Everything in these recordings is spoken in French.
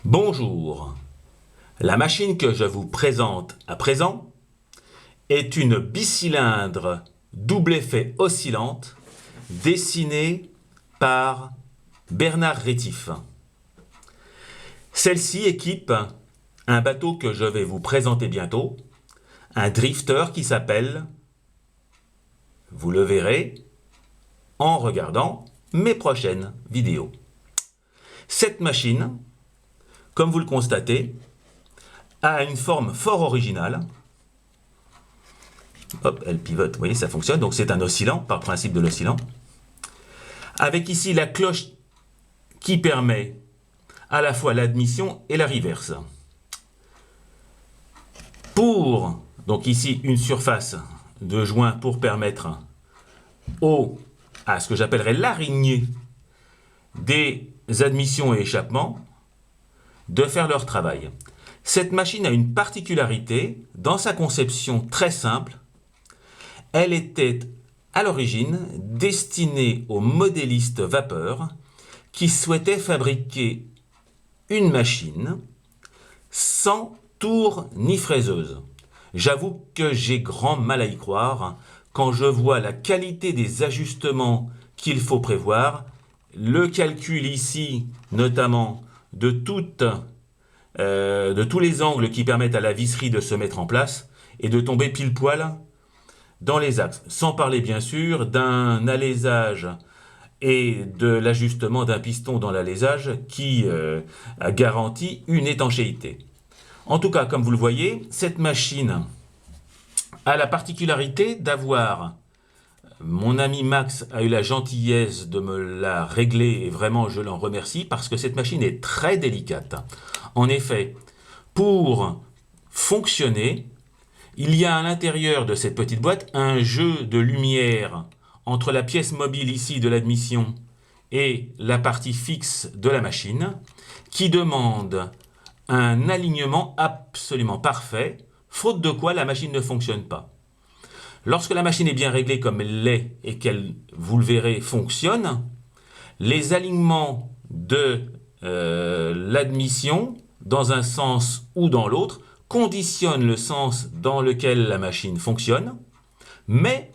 Bonjour, la machine que je vous présente à présent est une bicylindre double effet oscillante dessinée par Bernard Rétif. Celle-ci équipe un bateau que je vais vous présenter bientôt, un drifter qui s'appelle, vous le verrez en regardant mes prochaines vidéos. Cette machine, comme vous le constatez, a une forme fort originale. Hop, elle pivote, vous voyez, ça fonctionne. Donc c'est un oscillant, par principe de l'oscillant. Avec ici la cloche qui permet à la fois l'admission et la reverse. Pour, donc ici, une surface de joint pour permettre à ce que j'appellerais l'araignée des admissions et échappements de faire leur travail. Cette machine a une particularité dans sa conception très simple. Elle était à l'origine destinée aux modélistes vapeur qui souhaitaient fabriquer une machine sans tour ni fraiseuse. J'avoue que j'ai grand mal à y croire quand je vois la qualité des ajustements qu'il faut prévoir, le calcul ici notamment de tous les angles qui permettent à la visserie de se mettre en place et de tomber pile poil dans les axes, sans parler bien sûr d'un alésage et de l'ajustement d'un piston dans l'alésage qui garantit une étanchéité. En tout cas, comme vous le voyez, cette machine a la particularité d'avoir, mon ami Max a eu la gentillesse de me la régler et vraiment je l'en remercie parce que cette machine est très délicate. En effet, pour fonctionner, il y a à l'intérieur de cette petite boîte un jeu de lumière entre la pièce mobile ici de l'admission et la partie fixe de la machine qui demande un alignement absolument parfait, faute de quoi la machine ne fonctionne pas. Lorsque la machine est bien réglée comme elle l'est et qu'elle, vous le verrez, fonctionne, les alignements de l'admission dans un sens ou dans l'autre conditionnent le sens dans lequel la machine fonctionne, mais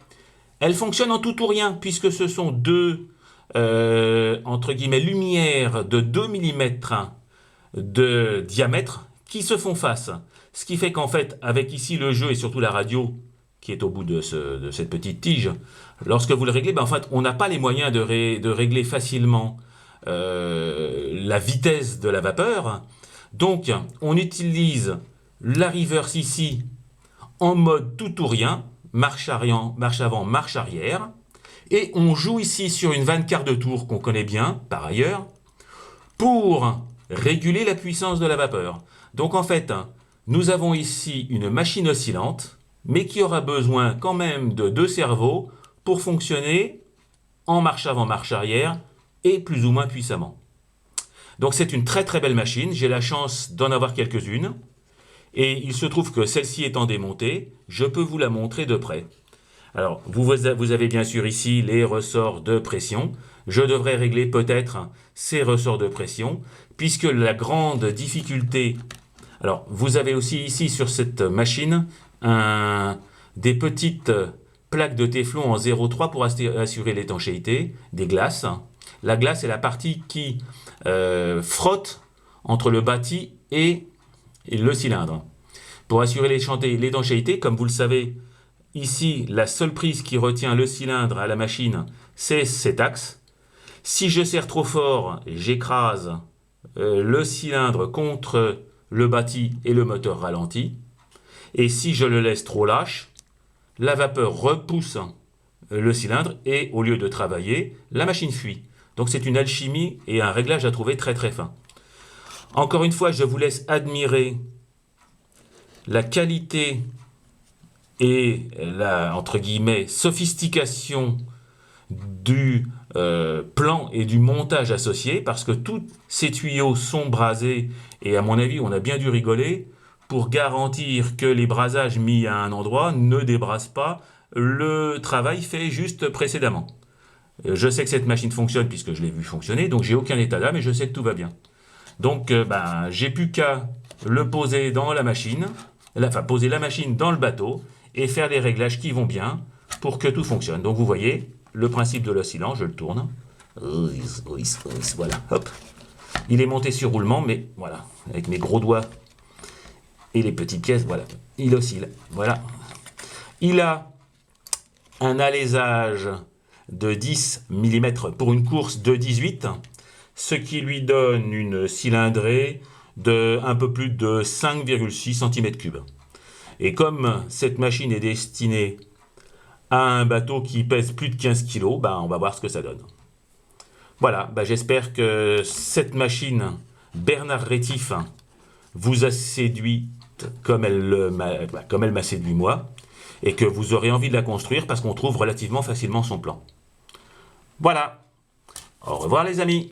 elle fonctionne en tout ou rien puisque ce sont deux entre guillemets lumières de 2 mm de diamètre qui se font face. Ce qui fait qu'en fait, avec ici le jeu et surtout la radio qui est au bout de cette petite tige, lorsque vous le réglez, en fait, on n'a pas les moyens de régler facilement la vitesse de la vapeur. Donc, on utilise la reverse ici en mode tout ou rien, marche avant, marche arrière, et on joue ici sur une 24 de tour qu'on connaît bien par ailleurs, pour réguler la puissance de la vapeur. Donc en fait, nous avons ici une machine oscillante, mais qui aura besoin quand même de deux cerveaux pour fonctionner en marche avant, marche arrière, et plus ou moins puissamment. Donc c'est une très très belle machine, j'ai la chance d'en avoir quelques-unes, et il se trouve que celle-ci étant démontée, je peux vous la montrer de près. Alors, vous avez bien sûr ici les ressorts de pression. Je devrais régler peut-être ces ressorts de pression, puisque la grande difficulté... Alors, vous avez aussi ici sur cette machine des petites plaques de téflon en 0,3 pour assurer l'étanchéité des glaces. La glace est la partie qui frotte entre le bâti et le cylindre. Pour assurer l'étanchéité, comme vous le savez, ici, la seule prise qui retient le cylindre à la machine, c'est cet axe. Si je serre trop fort, j'écrase le cylindre contre le bâti et le moteur ralentit. Et si je le laisse trop lâche, la vapeur repousse le cylindre et au lieu de travailler, la machine fuit. Donc c'est une alchimie et un réglage à trouver très très fin. Encore une fois, je vous laisse admirer la qualité et la, entre guillemets, sophistication du plan et du montage associé, parce que tous ces tuyaux sont brasés, et à mon avis, on a bien dû rigoler pour garantir que les brasages mis à un endroit ne débrasent pas le travail fait juste précédemment. Je sais que cette machine fonctionne puisque je l'ai vu fonctionner, donc j'ai aucun état d'âme et je sais que tout va bien. Donc, j'ai plus qu'à le poser dans la machine, enfin poser la machine dans le bateau et faire les réglages qui vont bien pour que tout fonctionne. Donc, vous voyez le principe de l'oscillant, je le tourne. Voilà, hop. Il est monté sur roulement, mais voilà, avec mes gros doigts et les petites pièces, voilà, il oscille. Voilà. Il a un alésage de 10 mm pour une course de 18, ce qui lui donne une cylindrée de un peu plus de 5,6 cm3. Et comme cette machine est destinée à un bateau qui pèse plus de 15 kg, on va voir ce que ça donne. Voilà, j'espère que cette machine Bernard Rétif vous a séduit comme elle m'a séduit moi, et que vous aurez envie de la construire parce qu'on trouve relativement facilement son plan. Voilà, au revoir les amis.